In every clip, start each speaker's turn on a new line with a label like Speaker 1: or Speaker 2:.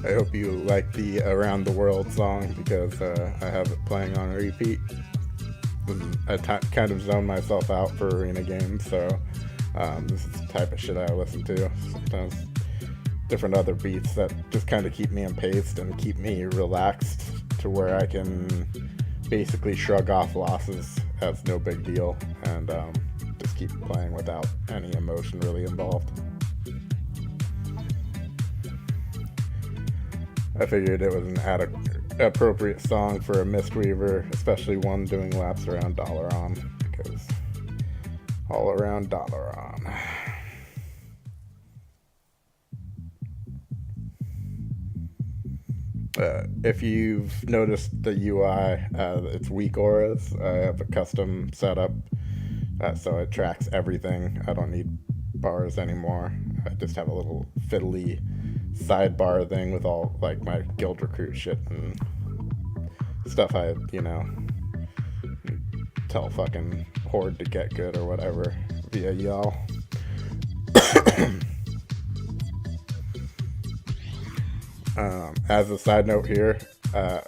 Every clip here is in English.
Speaker 1: I hope you like the Around the World song because I have it playing on repeat. I kind of zone myself out for arena games, so this is the type of shit I listen to. Sometimes different other beats that just kind of keep me paced and keep me relaxed to where I can basically shrug off losses as no big deal and just keep playing without any emotion really involved. I figured it was an appropriate song for a Mistweaver, especially one doing laps around Dalaran, because all around Dalaran. If you've noticed the UI, it's weak auras. I have a custom setup, so it tracks everything. I don't need bars anymore. I just have a little fiddly sidebar thing with all like my guild recruit shit and stuff I, tell fucking Horde to get good or whatever via y'all. As a side note here,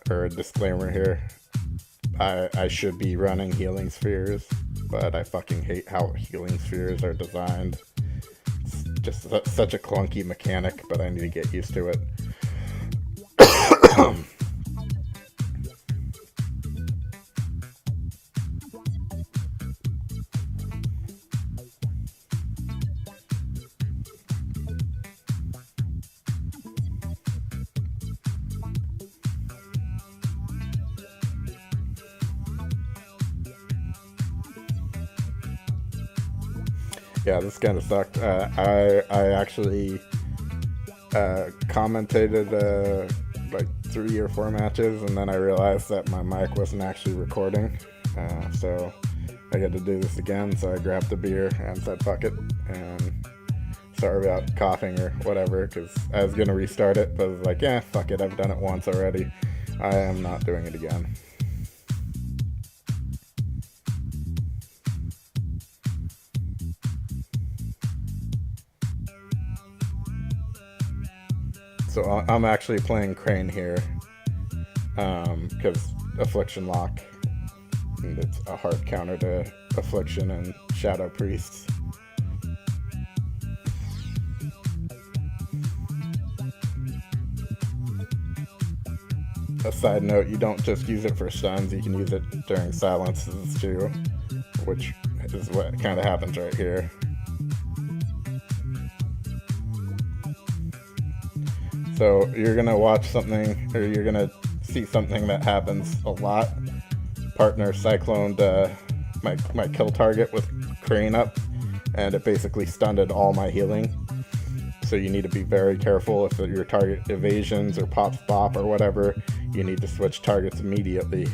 Speaker 1: or a disclaimer here, I should be running healing spheres, but I fucking hate how healing spheres are designed. It's just such a clunky mechanic, but I need to get used to it. Yeah, this kind of sucked. I actually commentated like 3 or 4 matches, and then I realized that my mic wasn't actually recording. So I had to do this again, so I grabbed a beer and said fuck it. And sorry about coughing or whatever, because I was going to restart it, but I was like, yeah, fuck it, I've done it once already. I am not doing it again. So I'm actually playing Crane here, because Affliction Lock, and it's a hard counter to Affliction and Shadow Priests. A side note, you don't just use it for stuns, you can use it during silences too, which is what kind of happens right here. So you're gonna watch something, or you're gonna see something that happens a lot. Partner cycloned my kill target with Crane up, and it basically stunned all my healing. So you need to be very careful if your target evasions or pops bop or whatever. You need to switch targets immediately,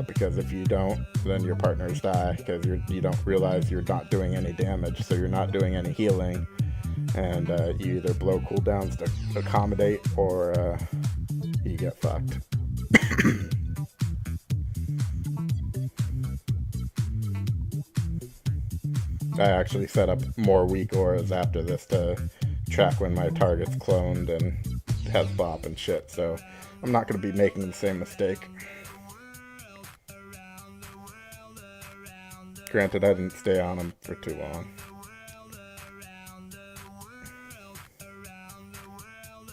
Speaker 1: because if you don't, then your partners die because you don't realize you're not doing any damage, so you're not doing any healing. And you either blow cooldowns to accommodate, or you get fucked. I actually set up more weak auras after this to track when my target's cloned and has bop and shit, so I'm not going to be making the same mistake. Granted, I didn't stay on him for too long.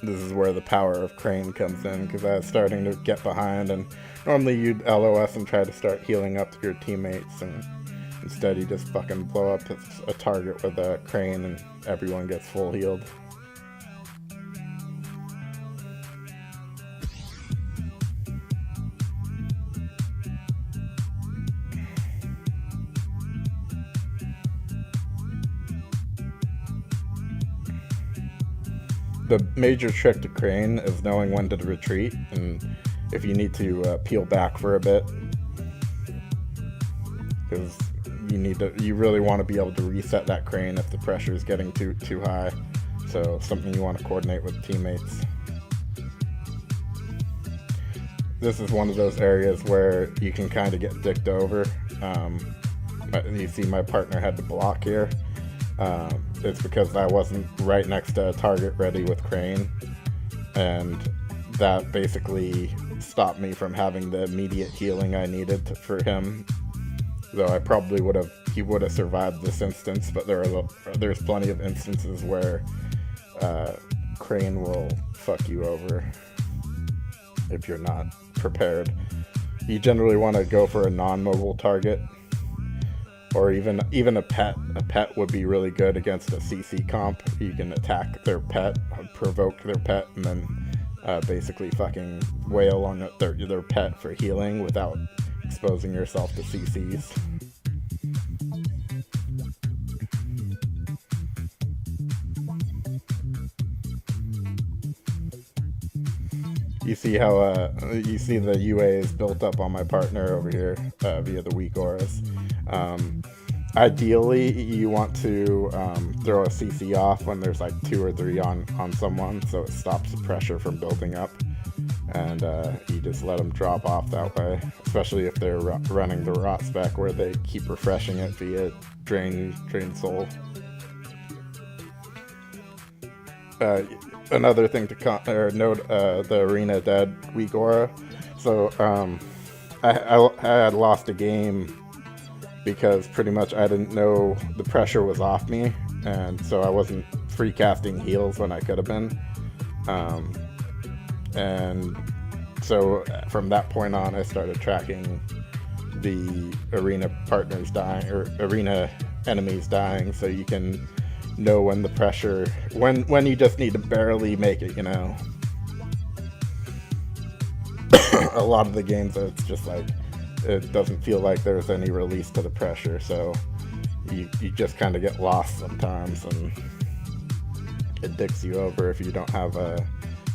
Speaker 1: This is where the power of Crane comes in, because I was starting to get behind, and normally you'd LOS and try to start healing up your teammates, and instead you just fucking blow up a target with a Crane and everyone gets full healed. The major trick to Crane is knowing when to retreat, and if you need to peel back for a bit, because you really want to be able to reset that Crane if the pressure is getting too high. So something you want to coordinate with teammates. This is one of those areas where you can kind of get dicked over. You see my partner had to block here. It's because I wasn't right next to a target ready with Crane. and that basically stopped me from having the immediate healing I needed for him. Though I probably he would have survived this instance, but there's plenty of instances where Crane will fuck you over if you're not prepared. You generally want to go for a non-mobile target, or even a pet. A pet would be really good against a CC comp. You can attack their pet, provoke their pet, and then basically fucking wail on their pet for healing without exposing yourself to CCs. You see how you see the UA is built up on my partner over here via the weak auras. Ideally, you want to throw a CC off when there's like 2 or 3 on someone, so it stops the pressure from building up, and you just let them drop off that way, especially if they're running the rot spec where they keep refreshing it via drain soul. Another thing to note, the arena dead weak aura. So I had lost a game because pretty much I didn't know the pressure was off me, and so I wasn't free casting heals when I could have been. And so from that point on, I started tracking the arena partners dying, or arena enemies dying, so you can know when the pressure, when you just need to barely make it, you know. A lot of the games, it's just like, it doesn't feel like there's any release to the pressure, so you just kind of get lost sometimes, and it dicks you over if you don't have a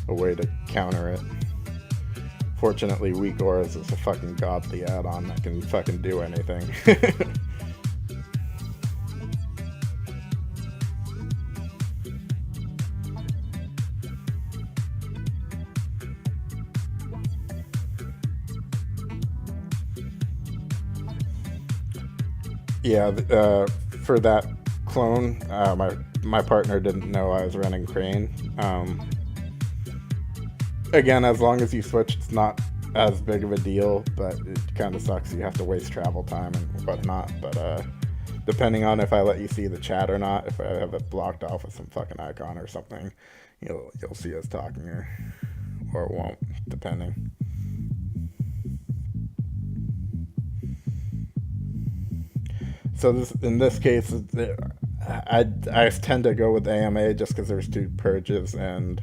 Speaker 1: way to counter it. Fortunately, weak auras is a fucking godly add-on that can fucking do anything. Yeah, for that clone, my partner didn't know I was running Crane. Again, as long as you switch, it's not as big of a deal, but it kind of sucks. You have to waste travel time and whatnot. But depending on if I let you see the chat or not, if I have it blocked off with some fucking icon or something, you'll see us talking, or it won't, depending. So in this case, I tend to go with AMA just because there's 2 purges and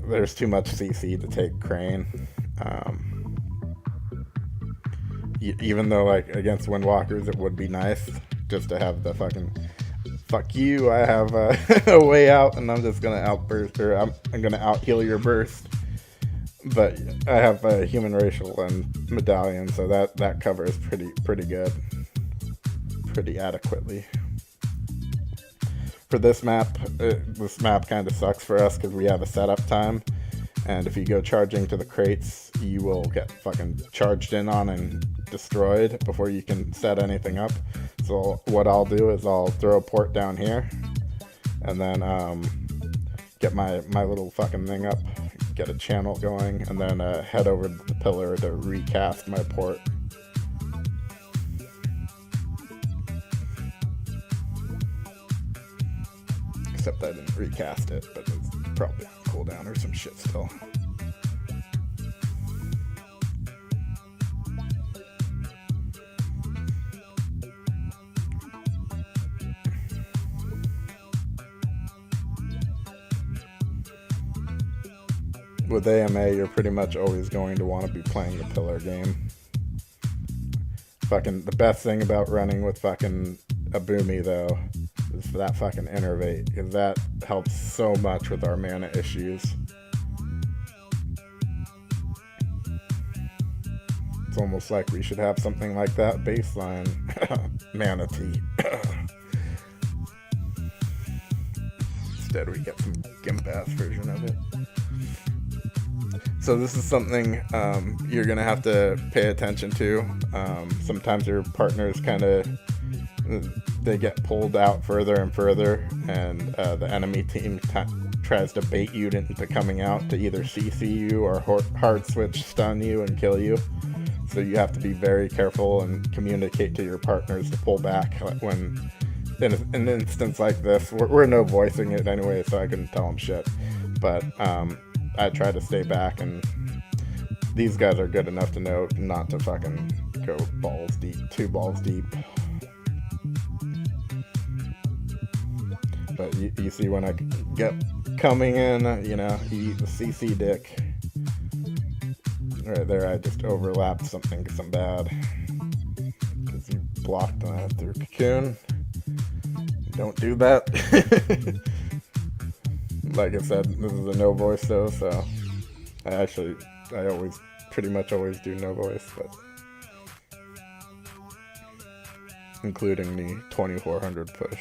Speaker 1: there's too much CC to take Crane. Even though, like, against Windwalkers, it would be nice just to have the fucking, fuck you, I have a way out and I'm just gonna outburst, or I'm gonna out heal your burst. But I have a human racial and medallion, so that covers pretty good. Pretty adequately. For this map kind of sucks for us because we have a setup time, and if you go charging to the crates, you will get fucking charged in on and destroyed before you can set anything up. So what I'll do is I'll throw a port down here, and then get my little fucking thing up, get a channel going, and then head over to the pillar to recast my port. Except I didn't recast it, but it's probably on cooldown or some shit still. With AMA, you're pretty much always going to want to be playing the pillar game. Fucking the best thing about running with fucking a Boomie, though, is for that fucking innervate, because that helps so much with our mana issues. It's almost like we should have something like that baseline. Mana tea. Instead we get some Gimp ass version of it. So this is something you're gonna have to pay attention to. Sometimes your partners kind of, they get pulled out further and further, and the enemy team tries to bait you into coming out to either CC you or hard switch stun you and kill you. So you have to be very careful and communicate to your partners to pull back when in an instance like this. We're no voicing it anyway, so I couldn't tell them shit. But I try to stay back, and these guys are good enough to know not to fucking go balls deep, 2 balls deep. But you see when I get coming in, you know, you eat the CC dick. Right there, I just overlapped some bad. Because you blocked through Cocoon. Don't do that. Like I said, this is a no voice though, so I pretty much always do no voice, but including the 2400 push.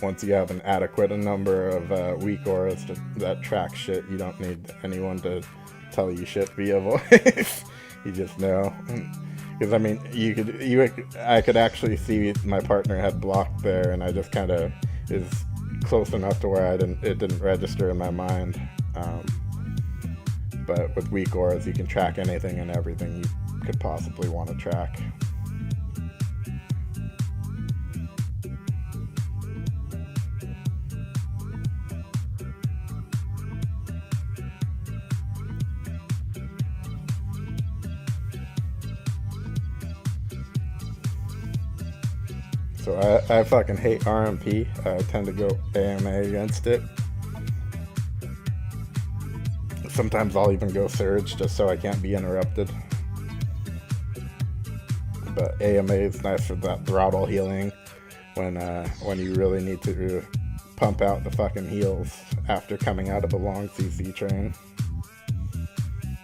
Speaker 1: Once you have an adequate number of weak auras that track shit, you don't need anyone to tell you shit via voice. You just know. Because I mean, I could actually see my partner had blocked there, and I just kind of is close enough to where it didn't register in my mind. But with weak auras, you can track anything and everything you could possibly want to track. So I fucking hate RMP. I tend to go AMA against it. Sometimes I'll even go Surge just so I can't be interrupted. But AMA is nice for that throttle healing when you really need to pump out the fucking heals after coming out of a long CC train.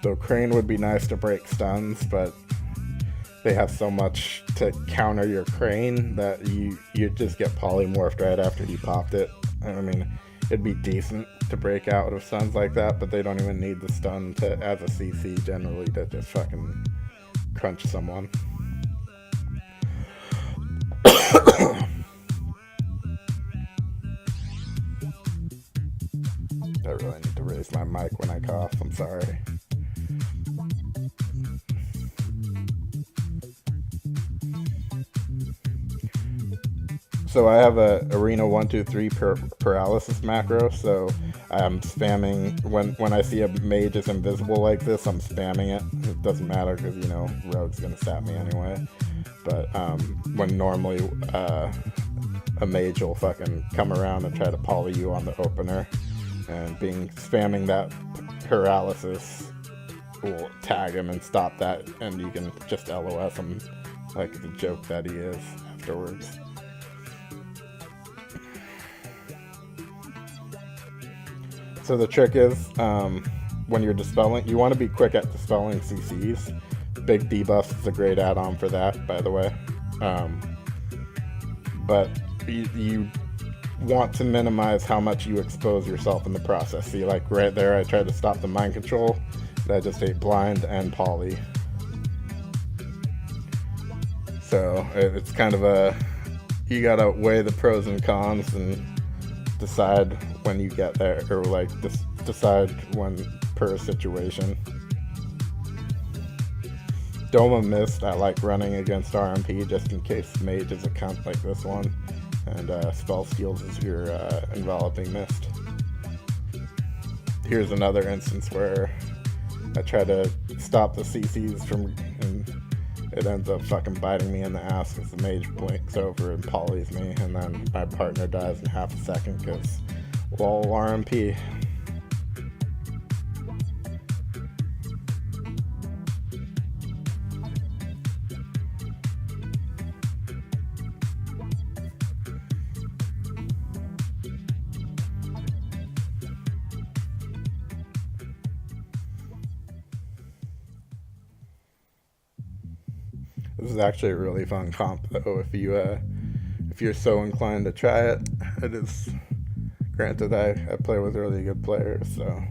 Speaker 1: Though Crane would be nice to break stuns, but they have so much to counter your Crane that you just get polymorphed right after you popped it. I mean, it'd be decent to break out of stuns like that, but they don't even need the stun as a CC generally to just fucking crunch someone. I really need to raise my mic when I cough, I'm sorry. So I have a Arena 1-2-3 paralysis macro, so I'm spamming, when I see a mage is invisible like this, I'm spamming it. It doesn't matter because, you know, Rogue's going to sap me anyway. But when normally a mage will fucking come around and try to poly you on the opener, and spamming that paralysis will tag him and stop that, and you can just LOS him like the joke that he is afterwards. So the trick is, when you're dispelling, you want to be quick at dispelling CCs. Big debuff is a great add-on for that, by the way. But you want to minimize how much you expose yourself in the process. See, like right there, I tried to stop the mind control. I just ate blind and poly. So it's kind of you gotta weigh the pros and cons and decide when you get there, or like decide when per situation. Doma Mist, I like running against RMP just in case mage is a comp like this one, and Spell Steals is your enveloping mist. Here's another instance where I try to stop the CCs from, and it ends up fucking biting me in the ass because the mage blinks over and polys me, and then my partner dies in half a second because lol RMP. This is actually a really fun comp though, if you're so inclined to try it. It is, granted I play with really good players, so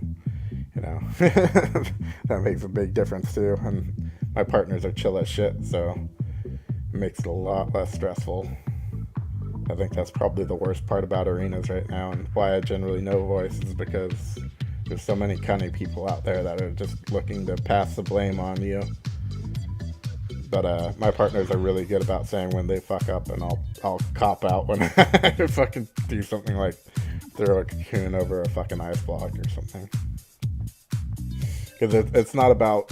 Speaker 1: You know, that makes a big difference too. And my partners are chill as shit, so it makes it a lot less stressful. I think that's probably the worst part about arenas right now, and why I generally no voice is because there's so many cunning people out there that are just looking to pass the blame on you. But my partners are really good about saying when they fuck up, and I'll cop out when I fucking do something like throw a cocoon over a fucking ice block or something. Because it's not about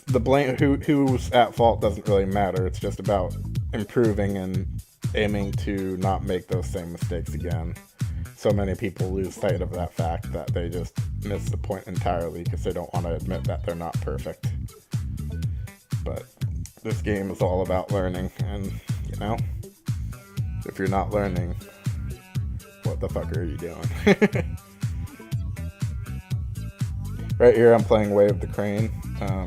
Speaker 1: the blame. Who's at fault doesn't really matter. It's just about improving and aiming to not make those same mistakes again. So many people lose sight of that fact that they just miss the point entirely because they don't want to admit that they're not perfect. But this game is all about learning, and you know, if you're not learning, what the fuck are you doing? Right here I'm playing Wave the Crane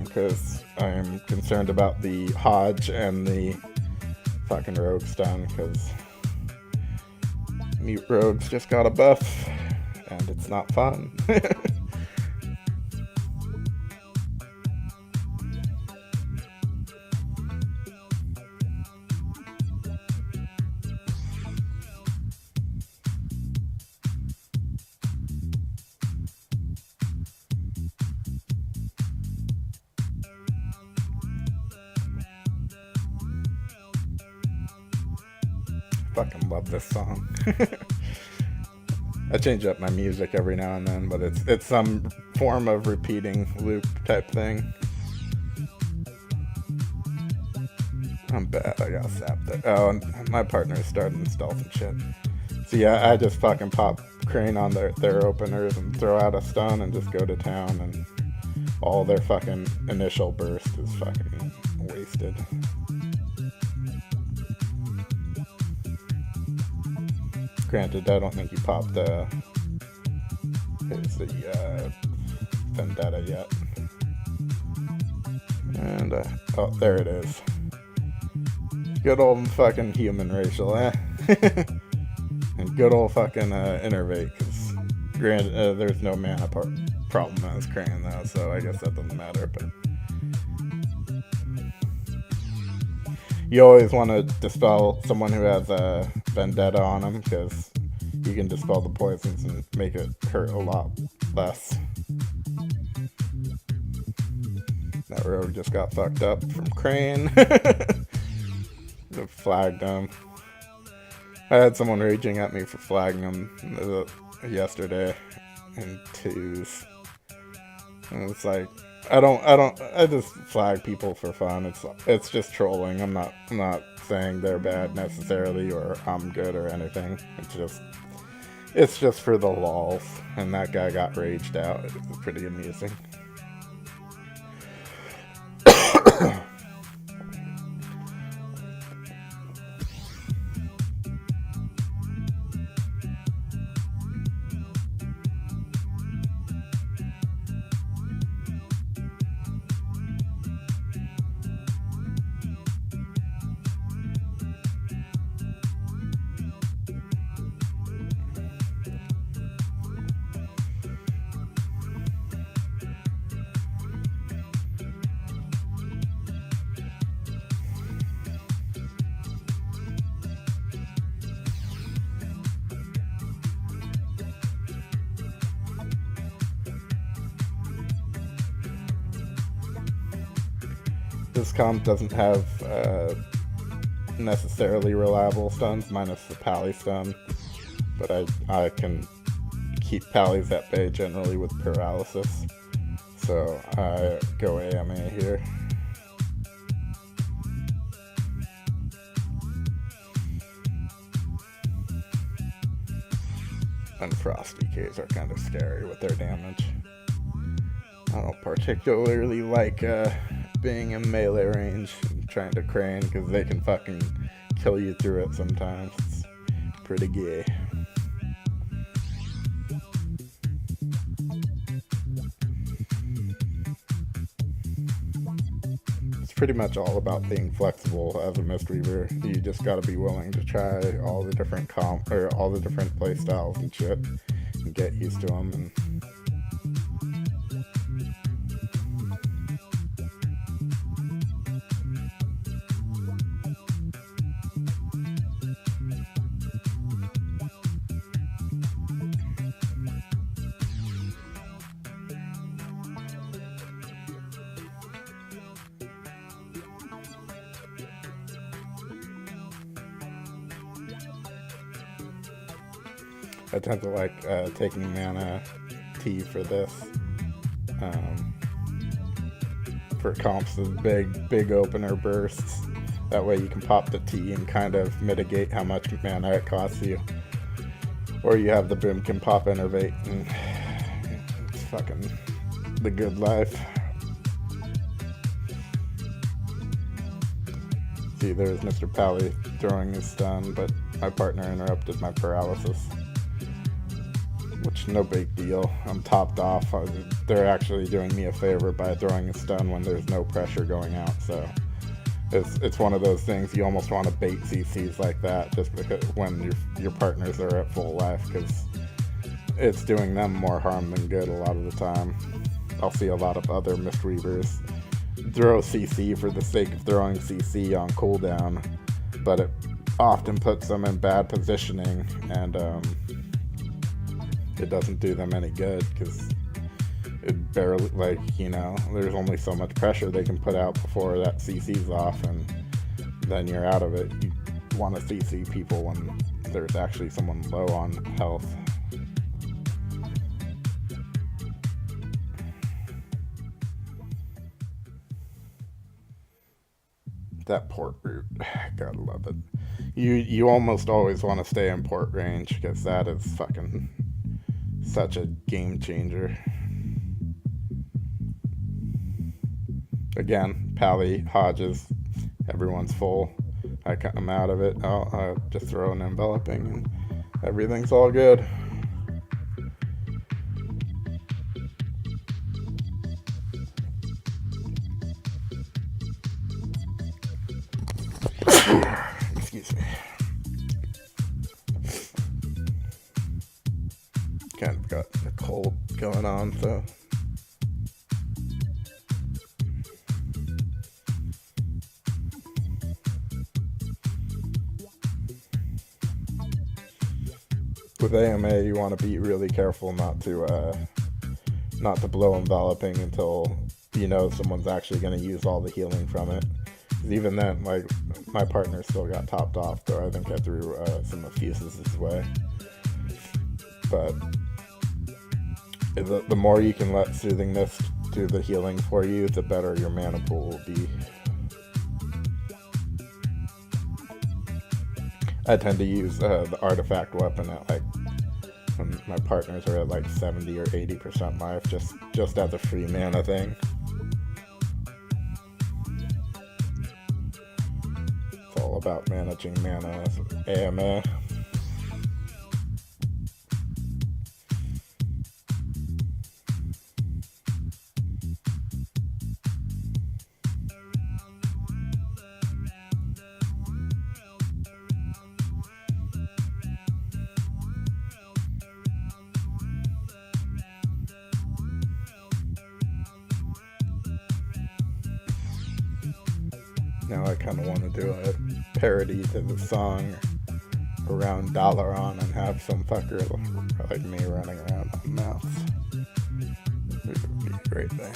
Speaker 1: because I'm concerned about the Hodge and the fucking Rogue stun, because Mute Rogues just got a buff and it's not fun. Fucking love this song. I change up my music every now and then, but it's some form of repeating loop type thing. I'm bad, I got sapped there. Oh, and my partner's starting stealth and shit. So yeah, I just fucking pop Crane on their openers and throw out a stun and just go to town, and all their fucking initial burst is fucking wasted. Granted, I don't think he popped the Vendetta yet. And, oh, there it is. Good old fucking human racial, eh? And good old fucking Innervate, because granted, there's no mana problem as Crane, though, so I guess that doesn't matter, but you always want to dispel someone who has a Vendetta on them, because you can dispel the poisons and make it hurt a lot less. That rogue just got fucked up from Crane. Flagged him. I had someone raging at me for flagging him yesterday in 2's. And it's like, I just flag people for fun. It's just trolling. I'm not saying they're bad necessarily or I'm good or anything. It's just for the lols. And that guy got raged out. It was pretty amusing. This comp doesn't have necessarily reliable stuns, minus the pally stun, but I can keep pallies at bay generally with paralysis, so I go AMA here. And Frosty K's are kind of scary with their damage. I don't particularly like being in melee range and trying to Crane, because they can fucking kill you through it sometimes. It's pretty gay. It's pretty much all about being flexible as a Mistweaver. You just gotta be willing to try all the different all the different play styles and shit, and get used to them. And I tend to like taking mana T for this. For comps with big opener bursts. That way you can pop the T and kind of mitigate how much mana it costs you. Or you have the Boomkin pop innervate, and it's fucking the good life. See, there's Mr. Pally throwing his stun, but my partner interrupted my paralysis. Which, no big deal. I'm topped off. They're actually doing me a favor by throwing a stun when there's no pressure going out, so it's one of those things you almost want to bait CCs like that just because when your partners are at full life, because it's doing them more harm than good a lot of the time. I'll see a lot of other Mistweavers throw CC for the sake of throwing CC on cooldown, but it often puts them in bad positioning, and it doesn't do them any good because it barely, like, you know, there's only so much pressure they can put out before that CC's off, and then you're out of it. You want to CC people when there's actually someone low on health. That port route, gotta love it. You almost always want to stay in port range because that is fucking such a game changer. Again, Pally, Hodges, everyone's full. I cut them out of it. I'll just throw an enveloping and everything's all good. Excuse me. Kind of got a cold going on, so. With AMA, you want to be really careful not to blow enveloping until you know someone's actually going to use all the healing from it. Even then, like, my partner still got topped off, though I think I threw some effuses his way. But the more you can let Soothing Mist do the healing for you, the better your mana pool will be. I tend to use the artifact weapon at like when my partners are at like 70 or 80% life, just as a free mana thing. It's all about managing mana with AMA. Now I kind of want to do a parody to the song around Dalaran and have some fucker like me running around on mouths. It would be a great thing.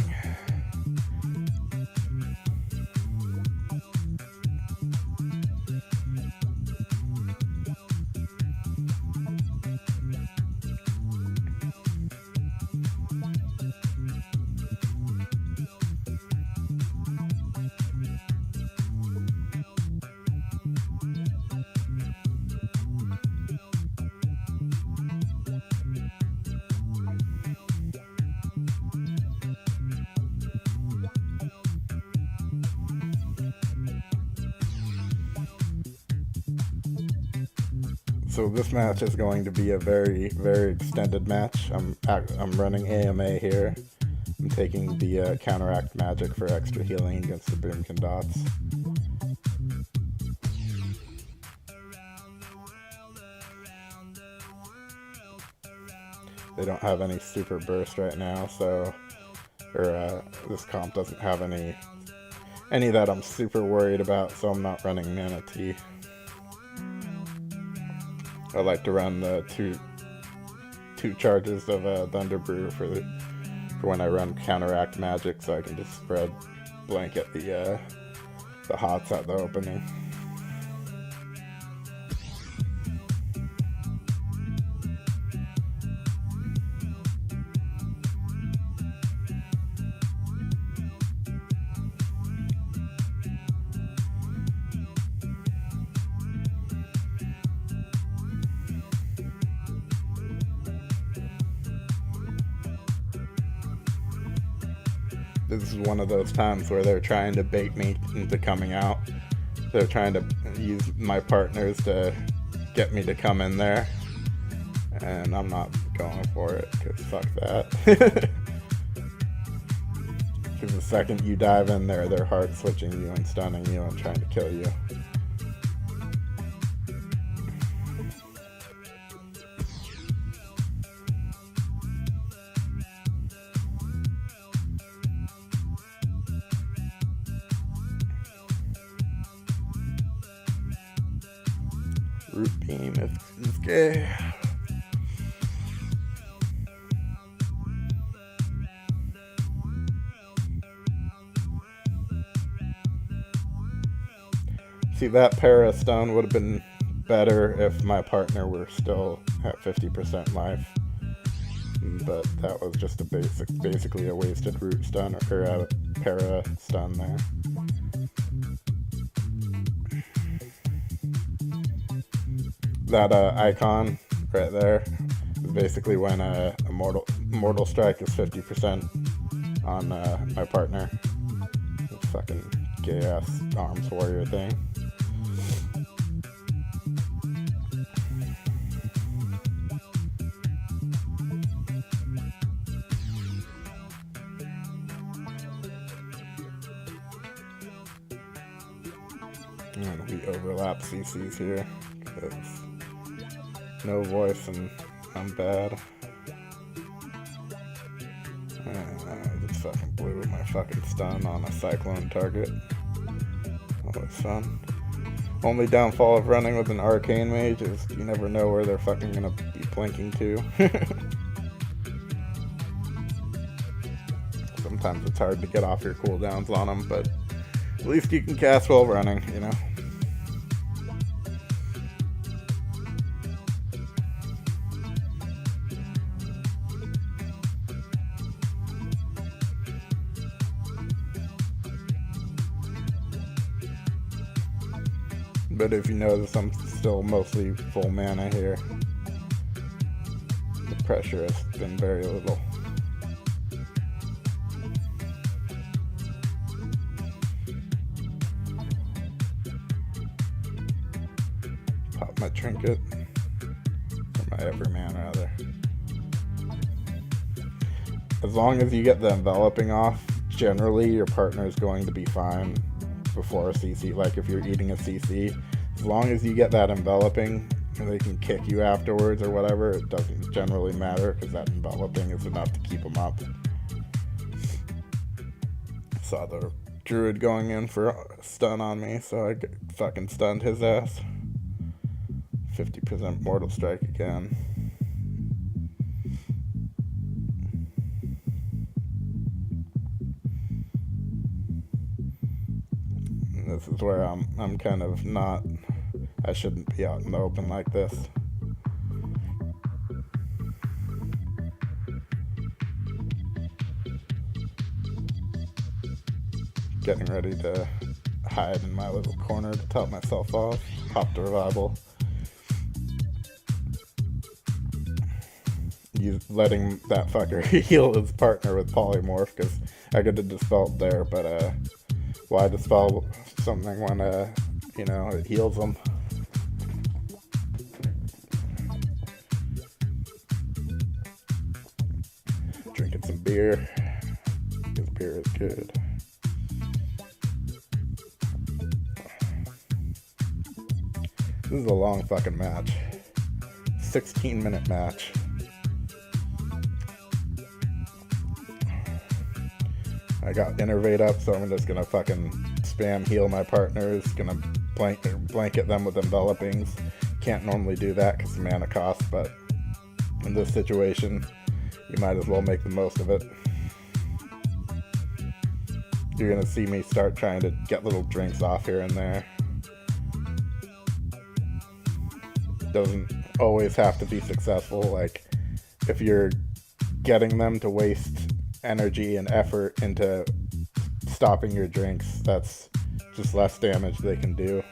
Speaker 1: So this match is going to be a very, very extended match. I'm running AMA here. I'm taking the counteract magic for extra healing against the Boomkin dots. They don't have any super burst right now, so this comp doesn't have any that I'm super worried about, so I'm not running Mana Tea. I like to run the two charges of Thunder Brew for when I run counteract magic, so I can just spread blanket the hots at the opening. this is one of those times where they're trying to bait me into coming out. They're trying to use my partners to get me to come in there, and I'm not going for it, because fuck that. Because the second you dive in there, they're hard switching you and stunning you and trying to kill you. Root beam is gay. See, that para stun would have been better if my partner were still at 50% life, but that was just a basically a wasted root stun or a para stun there. That icon right there is basically when a mortal strike is 50% on my partner. This fucking gay ass arms warrior thing. And we overlap CCs here, because no voice and I'm bad. And I just fucking blew my fucking stun on a cyclone target. Always fun. Only downfall of running with an arcane mage is you never know where they're fucking gonna be blinking to. Sometimes it's hard to get off your cooldowns on them, but at least you can cast while running, you know? But if you notice, I'm still mostly full mana here. The pressure has been very little. Pop my trinket, or my everyman rather. As long as you get the enveloping off, generally your partner is going to be fine before a CC. Like if you're eating a CC, as long as you get that enveloping and they can kick you afterwards or whatever, it doesn't generally matter, because that enveloping is enough to keep them up. Saw the druid going in for a stun on me, so I fucking stunned his ass. 50% mortal strike again. This is where I'm kind of not, I shouldn't be out in the open like this. Getting ready to hide in my little corner to top myself off. Pop the revival. Letting that fucker heal his partner with polymorph, because I could have dispelled there, but why dispel something when you know, it heals them? Drinking some beer, because beer is good. This is a long fucking match. 16-minute match. I got Innervate up, so I'm just gonna fucking spam heal my partners. Gonna blanket them with envelopings. Can't normally do that because of mana cost, but in this situation, you might as well make the most of it. You're gonna see me start trying to get little drinks off here and there. Doesn't always have to be successful. Like, if you're getting them to waste energy and effort into stopping your drinks, that's just less damage they can do.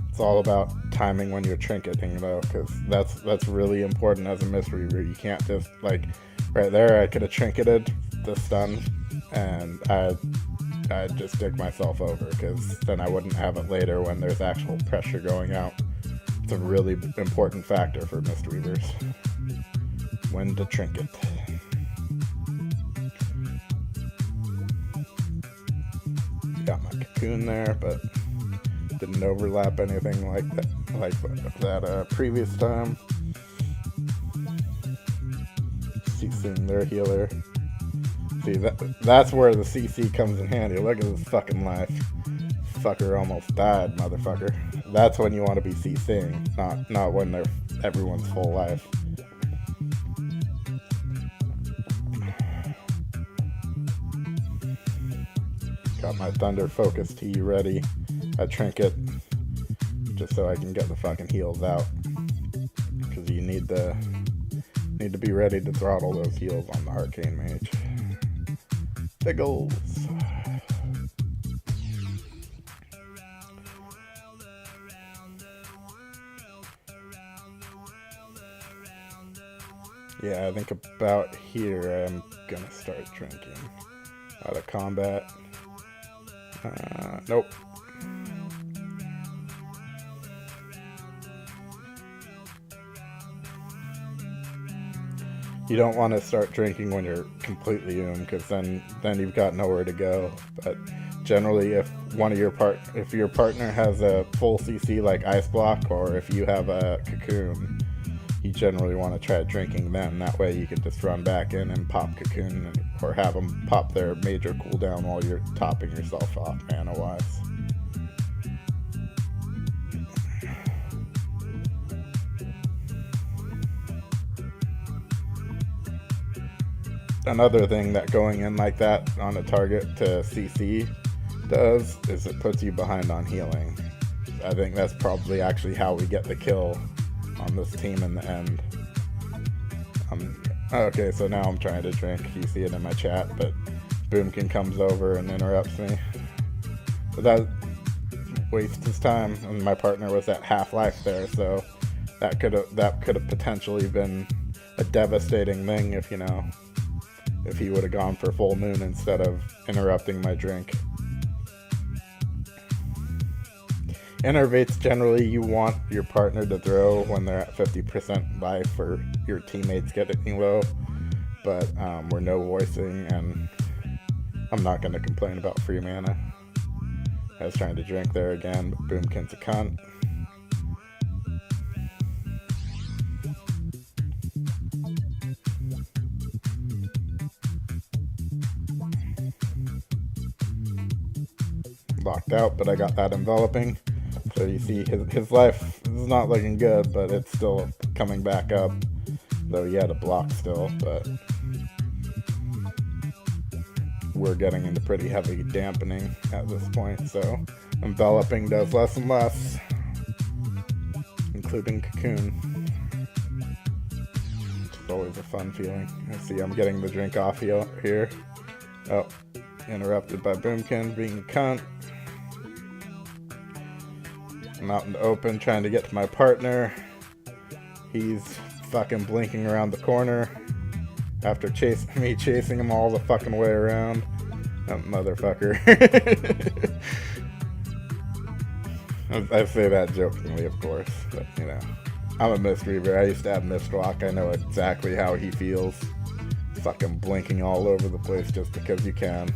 Speaker 1: It's all about timing when you're trinketing though, because that's really important as a Mistweaver. You can't just, like, right there I could have trinketed the stun and I'd just dig myself over, because then I wouldn't have it later when there's actual pressure going out. It's a really important factor for Mistweavers, when to trinket. Got my cocoon there, but didn't overlap anything like that previous time. CCing their healer. See, that's where the CC comes in handy. Look at this fucking life. Fucker almost died, motherfucker. That's when you want to be CCing, not when everyone's full life. Got my Thunder Focus Tea ready. I trinket just so I can get the fucking heals out, because you need to be ready to throttle those heals on the Arcane Mage. The goals. Yeah, I think about here I'm gonna start drinking. Out of combat. Nope. You don't want to start drinking when you're completely because then you've got nowhere to go. But generally, if your partner has a full CC like Ice Block, or if you have a Cocoon, you generally want to try drinking them. That way you can just run back in and pop Cocoon, or have them pop their major cooldown while you're topping yourself off mana-wise. Another thing that going in like that on a target to CC does is it puts you behind on healing. I think that's probably actually how we get the kill on this team in the end. Okay, so now I'm trying to drink. You see it in my chat, but Boomkin comes over and interrupts me. But that wastes his time, and my partner was at half life there, so that could have potentially been a devastating thing if he would have gone for full moon instead of interrupting my drink. Innervates, generally you want your partner to throw when they're at 50% life or your teammates getting low, but we're no voicing, and I'm not going to complain about free mana. I was trying to drink there again, but Boomkin's a cunt. Locked out, but I got that enveloping. So you see his life is not looking good, but it's still coming back up. Though he had a block still, but we're getting into pretty heavy dampening at this point, so enveloping does less and less, including Cocoon. It's always a fun feeling. I see I'm getting the drink off here. Oh, interrupted by Boomkin being a cunt. I'm out in the open trying to get to my partner. He's fucking blinking around the corner after chasing him all the fucking way around. That motherfucker. I say that jokingly, of course, but I'm a Mistweaver. I used to have Mistwalk. I know exactly how he feels. Fucking blinking all over the place just because you can.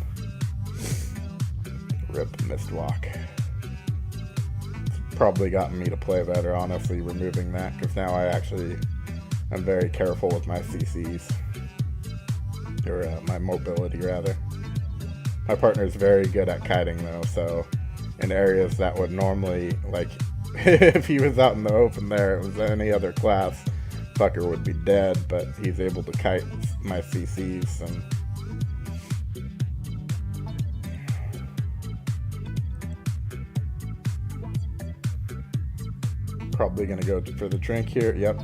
Speaker 1: Rip Mistwalk. Probably gotten me to play better, honestly, removing that, because now I'm very careful with my CCs, or my mobility rather. My partner's very good at kiting though, so in areas that would normally, like, if he was out in the open there, it was any other class, fucker would be dead, but he's able to kite my CCs, and probably gonna go for the drink here. Yep,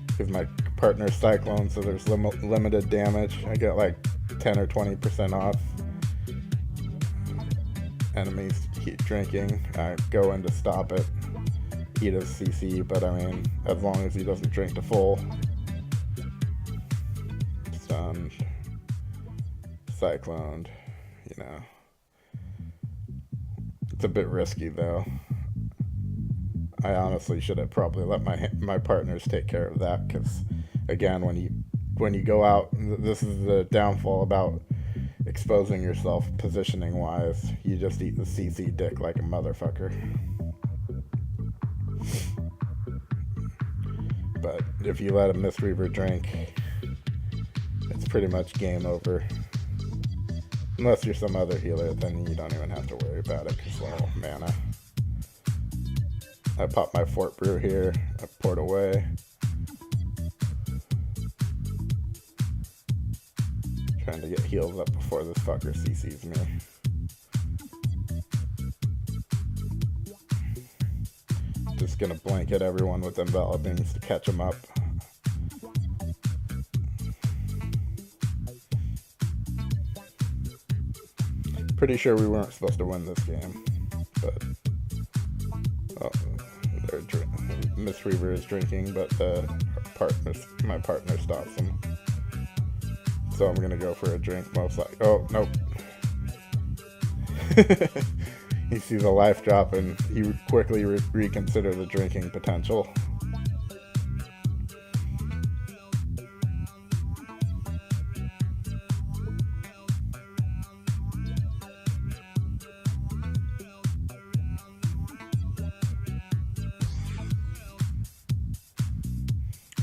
Speaker 1: because my partner's Cyclone, so there's limited damage. I get like 10 or 20% off. Enemies keep drinking. I go in to stop it, eat his CC, but I mean, as long as he doesn't drink to full. Stunned, cycloned, you know. It's a bit risky though. I honestly should have probably let my partners take care of that, because again, when you go out, this is the downfall about exposing yourself positioning wise. You just eat the CC dick like a motherfucker. But if you let a Mistweaver drink, it's pretty much game over. Unless you're some other healer, then you don't even have to worry about it, because well, mana. I popped my Fort Brew here, I poured away. Trying to get heals up before this fucker CCs me. Just gonna blanket everyone with envelopings to catch them up. Pretty sure we weren't supposed to win this game, but Mistweaver is drinking, but my partner stops him. So I'm gonna go for a drink, most likely. Oh, nope. He sees a life drop and he quickly reconsider the drinking potential.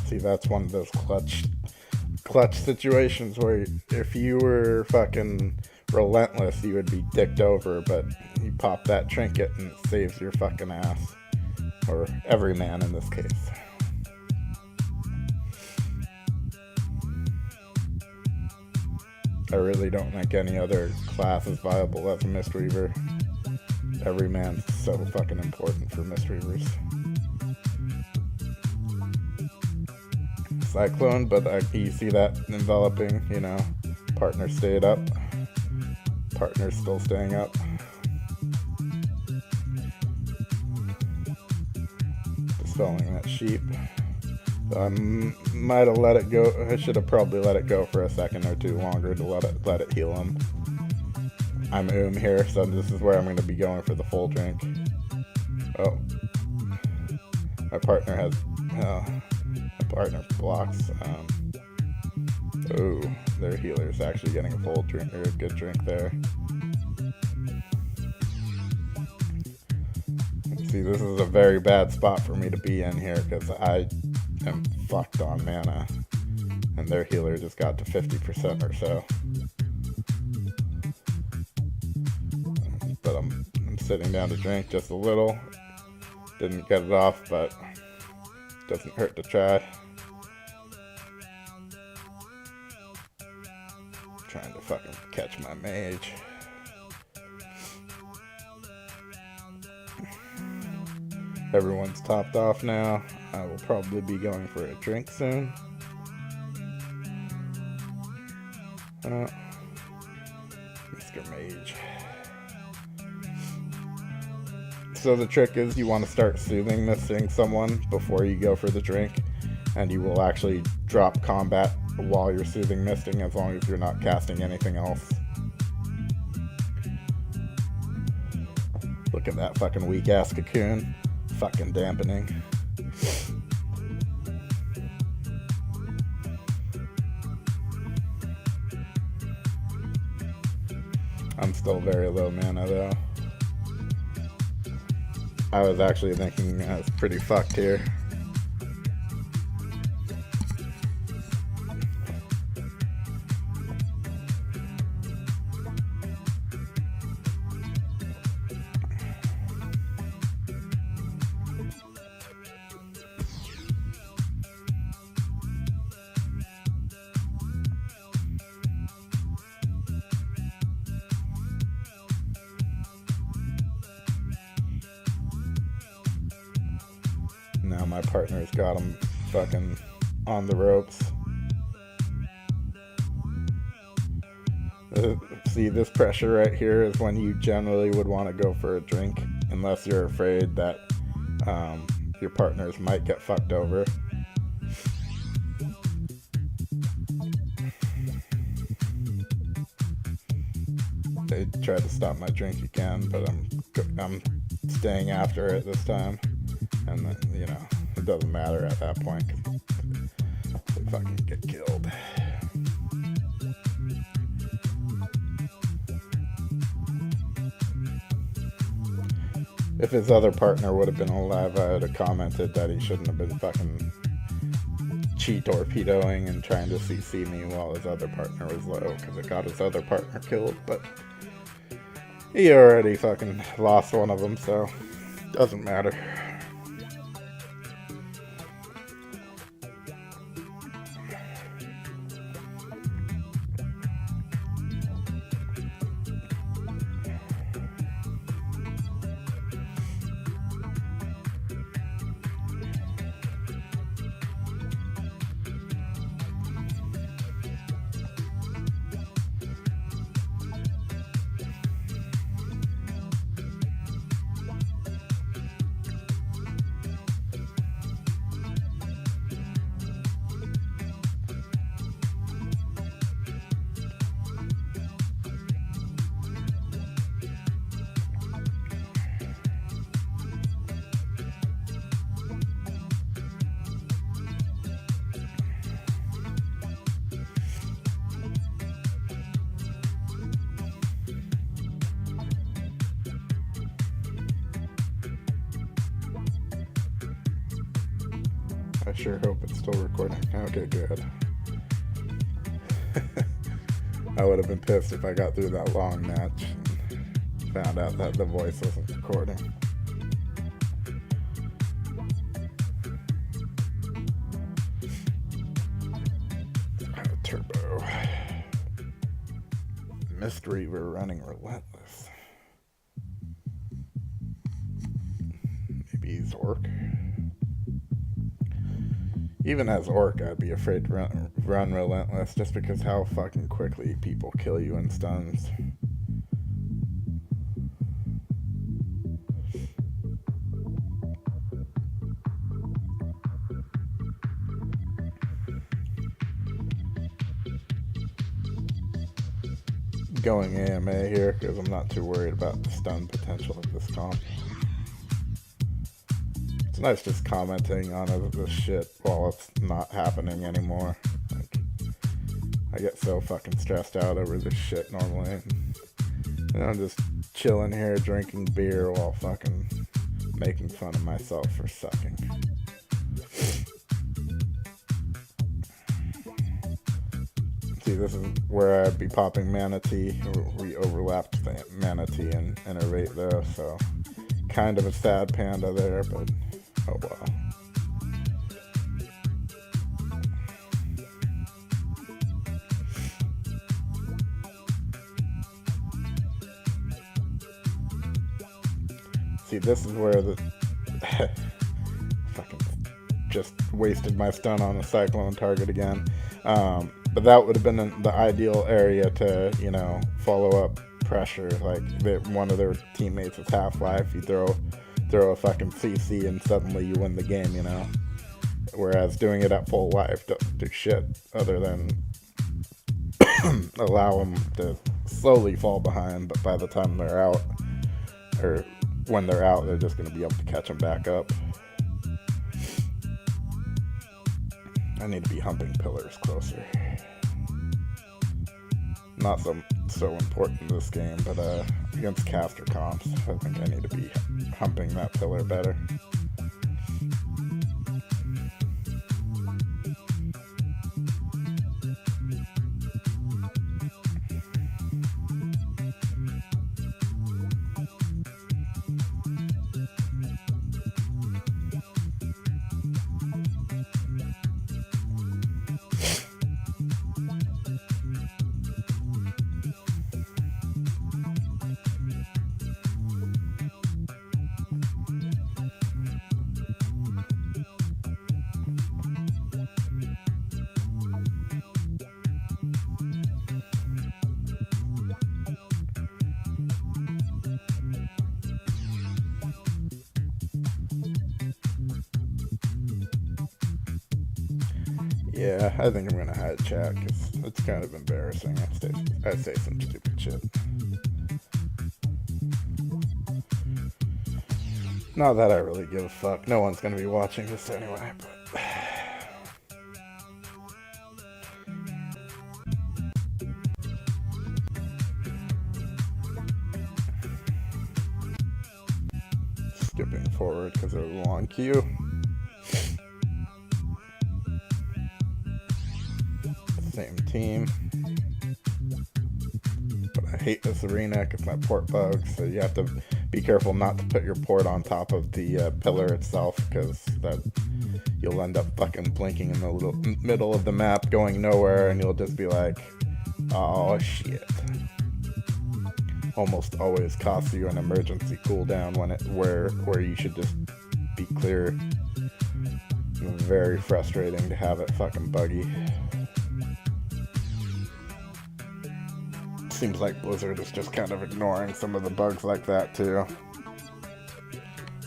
Speaker 1: See, that's one of those clutch situations where if you were fucking relentless, you would be dicked over, but you pop that trinket and it saves your fucking ass. Or every man in this case. I really don't think any other class is viable as a Mistweaver. Every man's so fucking important for Mistweavers. Cyclone, but you see that enveloping, you know, partner stayed up, partner's still staying up. Dispelling that sheep. Might have let it go. I should have probably let it go for a second or two longer to let it heal him. I'm here, so this is where I'm going to be going for the full drink. Oh, my partner has. Partner blocks. Oh, their healer's actually getting a full drink, or a good drink there. See, this is a very bad spot for me to be in here, because I am fucked on mana, and their healer just got to 50% or so. But I'm sitting down to drink just a little. Didn't get it off, but doesn't hurt to try. Trying to fucking catch my mage. Everyone's topped off now. I will probably be going for a drink soon. Mr. Mage. So the trick is you want to start soothing misting someone before you go for the drink, and you will actually drop combat while you're soothing misting, as long as you're not casting anything else. Look at that fucking weak ass cocoon. Fucking dampening. I'm still very low mana though. I was actually thinking I was pretty fucked here. Now my partner's got him fucking on the ropes. See, this pressure right here is when you generally would want to go for a drink, unless you're afraid that your partners might get fucked over. They tried to stop my drink again, but I'm staying after it this time, and then, you know, it doesn't matter at that point, 'cause they fucking get killed. If his other partner would have been alive, I would have commented that he shouldn't have been fucking cheat torpedoing and trying to CC me while his other partner was low, because it got his other partner killed, but he already fucking lost one of them, so doesn't matter. I sure hope it's still recording. Okay, good. I would have been pissed if I got through that long match and found out that the voice wasn't recording. Turbo. Mistweaver running relentless. Maybe he's Orc. Even as Orc, I'd be afraid to run relentless just because how fucking quickly people kill you in stuns. Going AMA here because I'm not too worried about the stun potential of this comp. It's nice just commenting on this shit while it's not happening anymore. Like, I get so fucking stressed out over this shit normally. And I'm just chilling here drinking beer while fucking making fun of myself for sucking. See, this is where I'd be popping Mana Tea. We overlapped the Mana Tea and Innervate though, so kind of a sad panda there, but oh well. See, this is where the fucking just wasted my stun on the Cyclone target again. But that would have been the ideal area to, you know, follow up pressure. Like, one of their teammates is half-life, you throw a fucking CC and suddenly you win the game, you know? Whereas doing it at full life doesn't do shit other than allow them to slowly fall behind, but by the time they're out, or when they're out, they're just going to be able to catch them back up. I need to be humping pillars closer. Not so important in this game, but against caster comps, I think I need to be humping that pillar better. Yeah, I think I'm gonna hide chat because it's kind of embarrassing. I say some stupid shit. Not that I really give a fuck. No one's gonna be watching this anyway, but... Skipping forward because of a long queue. Same team. But I hate this arena because my port bugs, so you have to be careful not to put your port on top of the pillar itself, because that you'll end up fucking blinking in the little middle of the map going nowhere, and you'll just be like, oh shit. Almost always costs you an emergency cooldown where you should just be clear. Very frustrating to have it fucking buggy. Seems like Blizzard is just kind of ignoring some of the bugs like that too.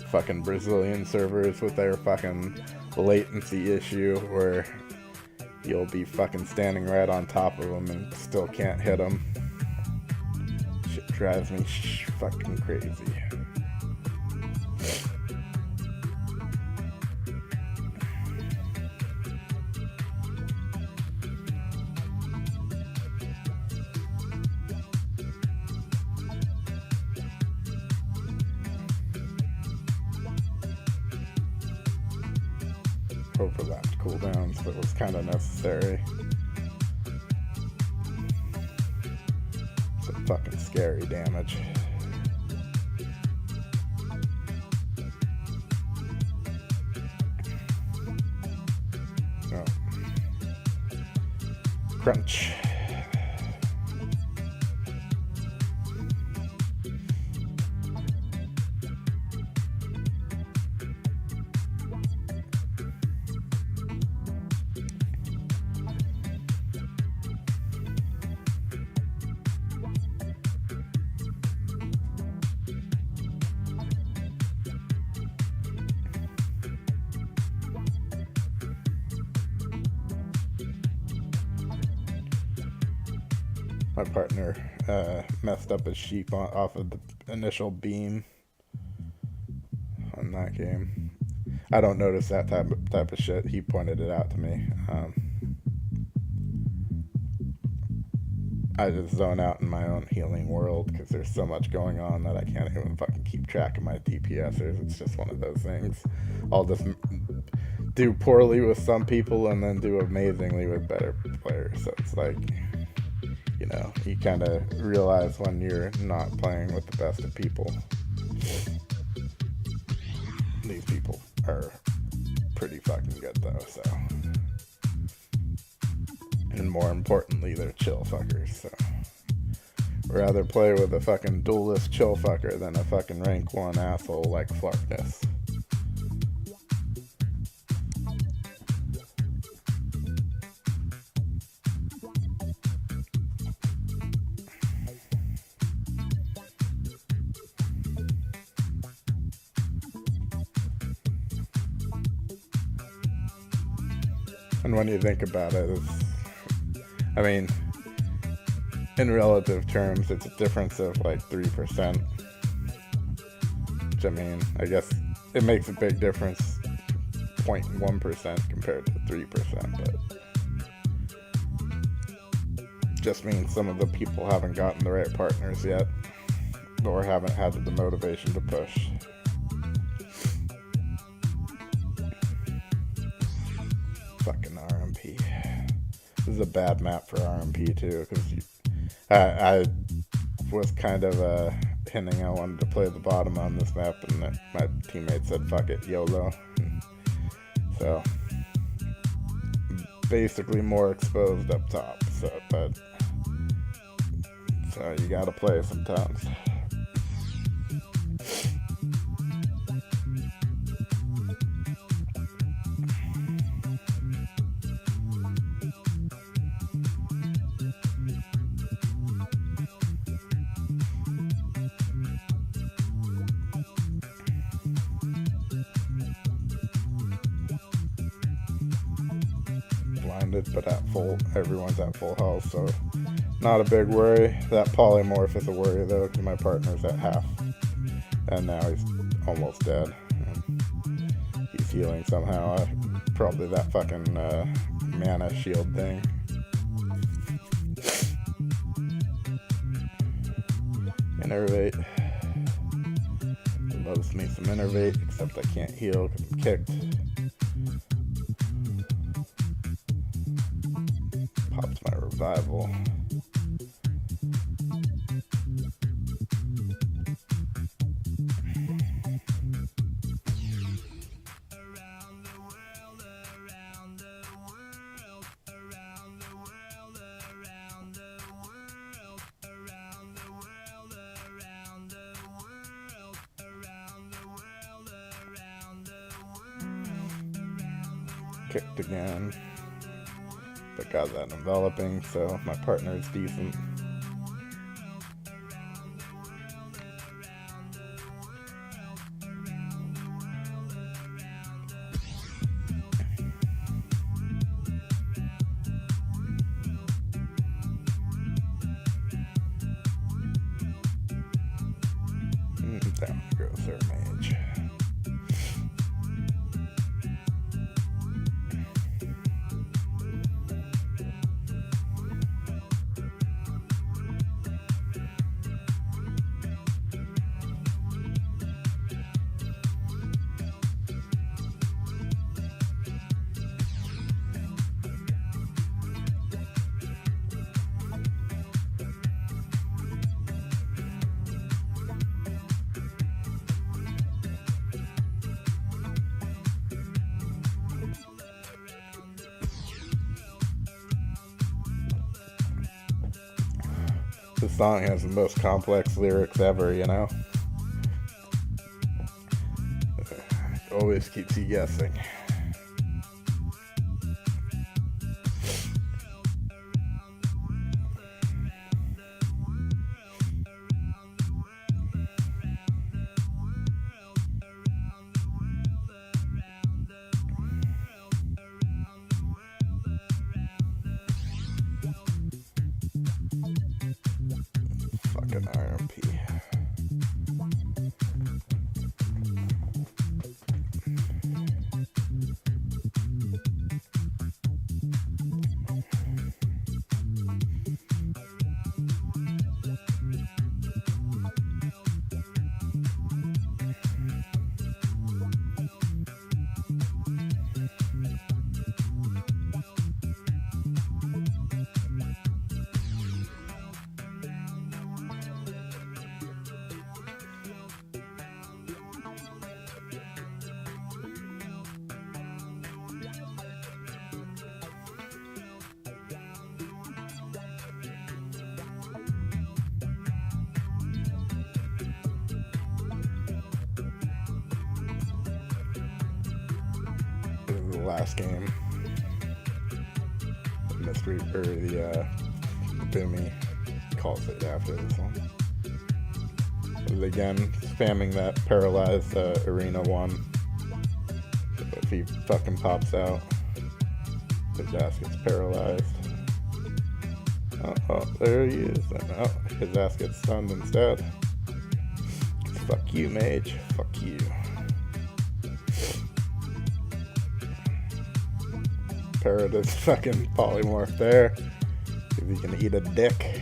Speaker 1: Fucking Brazilian servers with their fucking latency issue where you'll be fucking standing right on top of them and still can't hit them. Shit drives me fucking crazy. Overlapped cooldowns, but was kind of necessary. Some fucking scary damage. Oh. Crunch. My partner messed up his sheep off of the initial beam on that game. I don't notice that type of shit. He pointed it out to me. I just zone out in my own healing world because there's so much going on that I can't even fucking keep track of my DPSers. It's just one of those things. I'll just do poorly with some people and then do amazingly with better players. So it's like, you know, you kind of realize when you're not playing with the best of people. These people are pretty fucking good though, so. And more importantly, they're chill fuckers, so. Rather play with a fucking duelist chill fucker than a fucking rank 1 asshole like Flarkness. And when you think about it, I mean, in relative terms, it's a difference of like 3%. Which, I mean, I guess it makes a big difference, 0.1% compared to 3%, but just means some of the people haven't gotten the right partners yet, or haven't had the motivation to push. Fucking RMP. This is a bad map for RMP too, because I was kind of hinting I wanted to play the bottom on this map, and my teammate said fuck it, YOLO. So basically more exposed up top, so you gotta play sometimes. wounded, but everyone's at full health, so not a big worry. That polymorph is a worry though, because my partner's at half, and now he's almost dead. And he's healing somehow. Probably that fucking mana shield thing. Innervate. Loves me some innervate, except I can't heal because I'm kicked. Pops my revival. Kicked again, but got that enveloping, so my partner is decent. Down goes their mage. This song has the most complex lyrics ever, you know? Always keeps you guessing. Fucking RMP. Last game, the Mistweaver, the Boomie calls it after this one. But again, spamming that paralyzed arena one. So if he fucking pops out, his ass gets paralyzed. Oh, there he is. Oh, his ass gets stunned instead. Fuck you, mage. Fuck you. This fucking polymorph there. If he can eat a dick.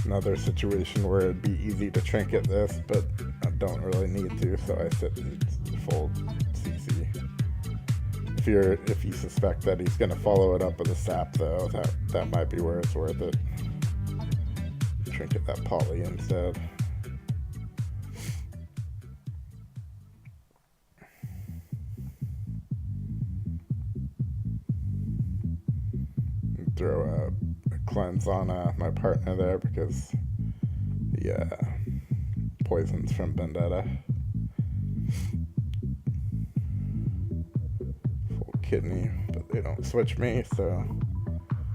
Speaker 1: Another situation where it'd be easy to trinket this, but I don't really need to, so I sit full CC. If you suspect that he's going to follow it up with a sap, though, that might be where it's worth it. Trinket that poly instead. Throw a cleanse on my partner there because the poison's from Vendetta. Kidney, but they don't switch me, so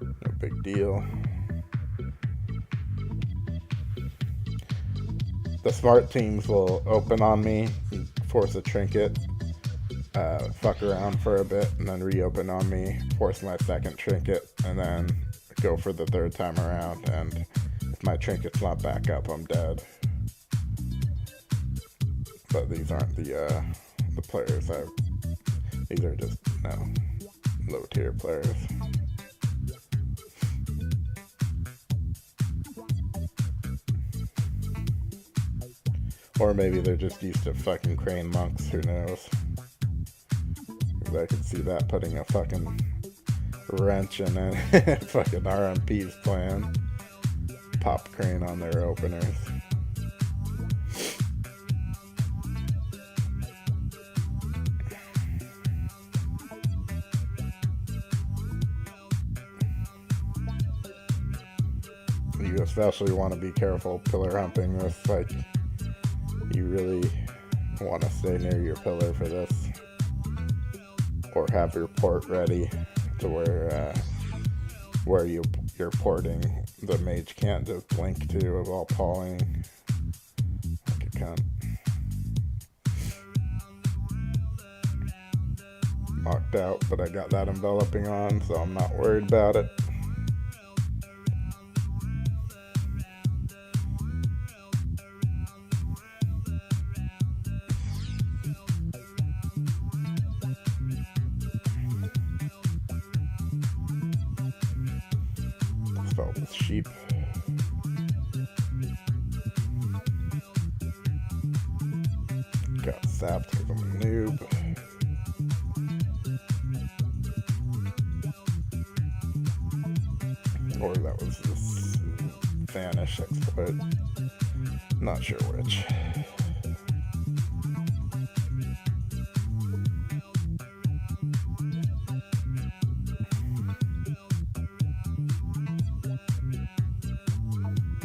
Speaker 1: no big deal. The smart teams will open on me, force a trinket, fuck around for a bit, and then reopen on me, force my second trinket, and then go for the third time around. And if my trinket's not back up, I'm dead. But these aren't the players these are just low tier players. Or maybe they're just used to fucking crane monks, who knows? Because I could see that putting a fucking wrench in it. Fucking RMP's plan. Pop crane on their openers. You especially want to be careful pillar humping this, like, you really want to stay near your pillar for this, or have your port ready to where you're porting, the mage can't just blink to while pawing like a cunt. Locked out, but I got that enveloping on, so I'm not worried about it. Spelled with sheep. Got sapped because I'm a noob. Or that was this vanish exploit. Not sure which.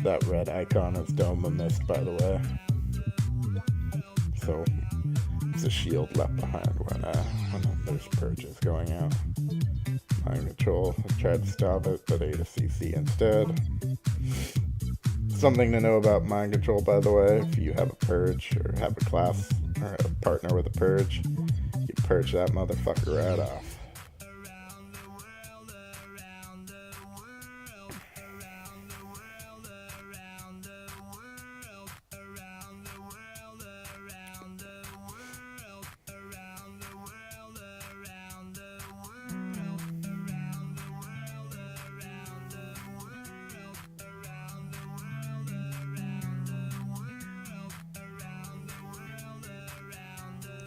Speaker 1: That red icon is Doma missed, by the way. So it's a shield left behind when there's purges going out. Mind control. I tried to stop it, but ate a CC instead. Something to know about mind control, by the way. If you have a purge or have a class or a partner with a purge, you purge that motherfucker right off.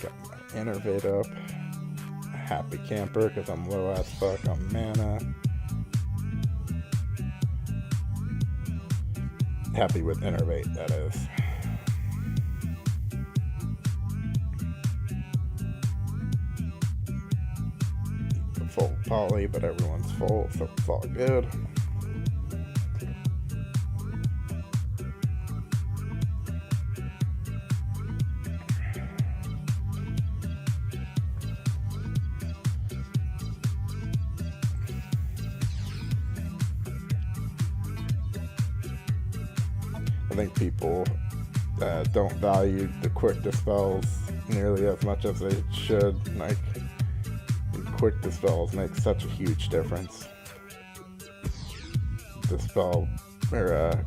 Speaker 1: Got my innervate up. A happy camper because I'm low as fuck on mana. Happy with innervate, that is. The full poly, but everyone's full, so it's all good. I think people don't value the quick dispels nearly as much as they should. Like, quick dispels make such a huge difference. Dispel, or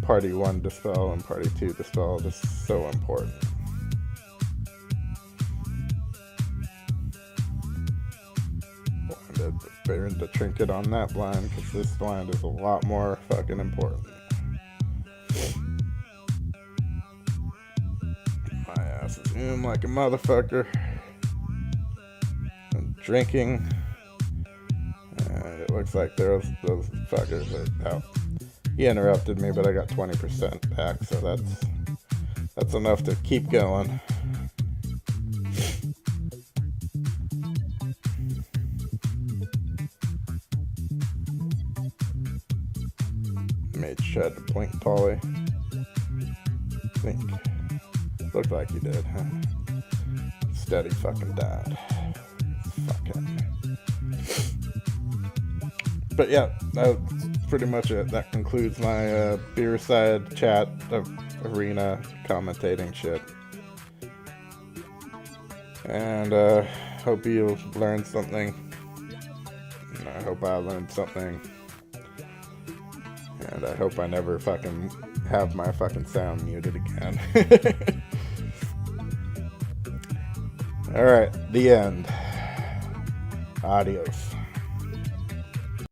Speaker 1: party 1 dispel and party 2 dispel, just so important. Blinded, burned the trinket on that blind because this blind is a lot more fucking important. My ass is in like a motherfucker. I'm drinking. And it looks like those fuckers are out. He interrupted me, but I got 20% back, so that's enough to keep going. Mage tried to blink poly. I think. Looked like he did, huh? Steady fucking died. Fucking. But yeah, that's pretty much it. That concludes my beer side chat of arena commentating shit. And hope you learned something. And I hope I learned something. And I hope I never fucking have my fucking sound muted again. Alright, the end. Adios.